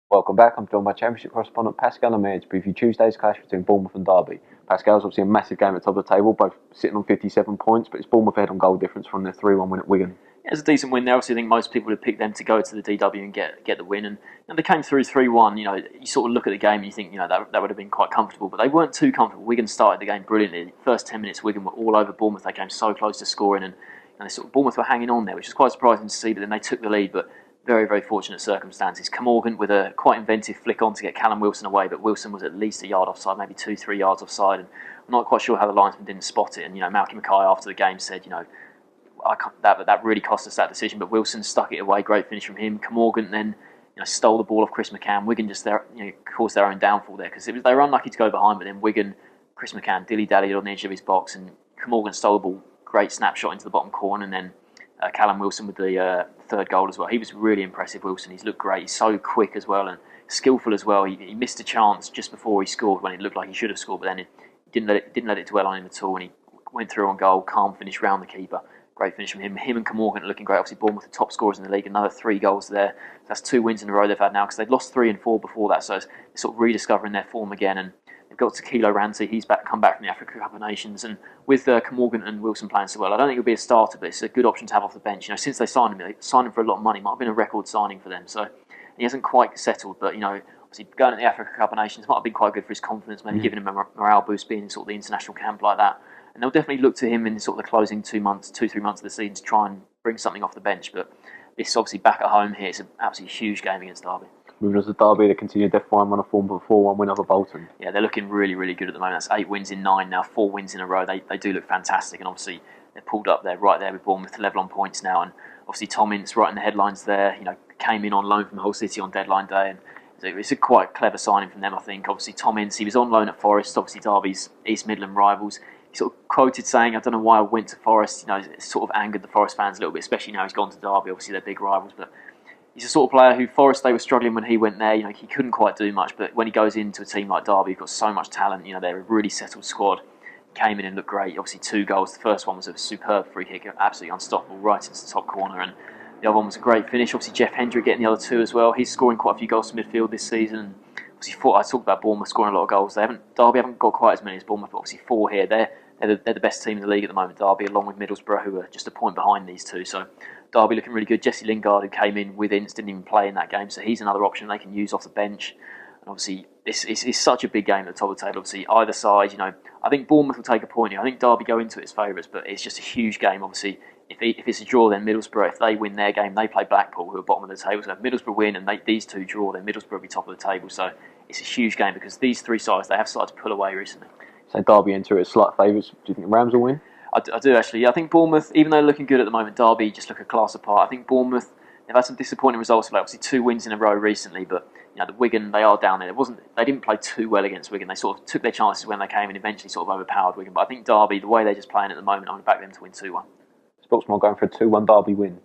Welcome back. I'm joined by Championship correspondent Pascal and Amir to preview Tuesday's clash between Bournemouth and Derby. Pascal's obviously a massive game at the top of the table, both sitting on 57 points, but it's Bournemouth ahead on goal difference from their 3-1 win at Wigan. Yeah, it's a decent win there. Obviously, I think most people would have picked them to go to the DW and get the win. And they came through 3-1. You sort of look at the game and you think, that would have been quite comfortable. But they weren't too comfortable. Wigan started the game brilliantly. First 10 minutes, Wigan were all over Bournemouth. They came so close to scoring. And Bournemouth were hanging on there, which is quite surprising to see. But then they took the lead. But very, very fortunate circumstances. Morgan with a quite inventive flick on to get Callum Wilson away. But Wilson was at least a yard offside, maybe 2-3 yards offside. And I'm not quite sure how the linesman didn't spot it. And, Malky Mackay after the game said, that really cost us that decision, but Wilson stuck it away. Great finish from him. Morgan then stole the ball off Chris McCann. Wigan just caused their own downfall there because they were unlucky to go behind, but then Wigan, Chris McCann dilly-dallied on the edge of his box, and Morgan stole the ball. Great snapshot into the bottom corner, and then Callum Wilson with the third goal as well. He was really impressive, Wilson. He's looked great. He's so quick as well and skillful as well. He missed a chance just before he scored when it looked like he should have scored, but then he didn't let it dwell on him at all, and he went through on goal, calm finish round the keeper. Great finish from him. Him and Morgan are looking great. Obviously, Bournemouth the top scorers in the league. Another 3 goals there. That's 2 wins in a row they've had now because they'd lost 3 and 4 before that. So it's sort of rediscovering their form again. And they've got Tequila Ranti. He's come back from the Africa Cup of Nations. And with Morgan and Wilson playing so well, I don't think he'll be a starter, but it's a good option to have off the bench. Since they signed him for a lot of money. Might have been a record signing for them. So he hasn't quite settled, but obviously going to the Africa Cup of Nations might have been quite good for his confidence. Maybe giving him a morale boost, being in sort of the international camp like that. And they'll definitely look to him in sort of the closing 2-3 months of the season to try and bring something off the bench. But this obviously back at home here, it's an absolutely huge game against Derby. Moving on to Derby, they continue their fine run of form for a 4-1 win over Bolton. Yeah, they're looking really, really good at the moment. That's 8 wins in 9 now, 4 wins in a row. They do look fantastic, and obviously they're pulled up there, right there with Bournemouth, level on points now. And obviously Tom Ince right in the headlines there. Came in on loan from Hull City on deadline day, and it's a quite clever signing from them, I think. Obviously Tom Ince, he was on loan at Forest, obviously Derby's East Midland rivals. Sort of quoted saying, I don't know why I went to Forest, it sort of angered the Forest fans a little bit, especially now he's gone to Derby, obviously they're big rivals, but he's a sort of player who Forest, they were struggling when he went there, he couldn't quite do much, but when he goes into a team like Derby, you've got so much talent, they're a really settled squad, came in and looked great, obviously 2 goals, the first one was a superb free kick, absolutely unstoppable, right into the top corner, and the other one was a great finish, obviously Jeff Hendrick getting the other 2 as well, he's scoring quite a few goals from midfield this season. Obviously I talked about Bournemouth scoring a lot of goals, Derby haven't got quite as many as Bournemouth, but obviously 4 here, they're the best team in the league at the moment, Derby, along with Middlesbrough, who are just a point behind these 2. So Derby looking really good. Jesse Lingard, who came in with Ince, didn't even play in that game, so he's another option they can use off the bench. And obviously, it's such a big game at the top of the table. Obviously, either side, I think Bournemouth will take a point here. I think Derby go into it as favourites, but it's just a huge game. Obviously, if it's a draw, then Middlesbrough, if they win their game, they play Blackpool, who are bottom of the table. So if Middlesbrough win and these 2 draw, then Middlesbrough will be top of the table. So it's a huge game because these 3 sides, they have started to pull away recently. So Derby enter it as slight favourites. Do you think the Rams will win? I do actually. I think Bournemouth, even though they're looking good at the moment, Derby just look a class apart. I think Bournemouth, they've had some disappointing results. Obviously 2 wins in a row recently, but the Wigan, they are down there. They didn't play too well against Wigan. They sort of took their chances when they came and eventually sort of overpowered Wigan. But I think Derby, the way they're just playing at the moment, I'm going to back them to win 2-1. Sportsman going for a 2-1 Derby win.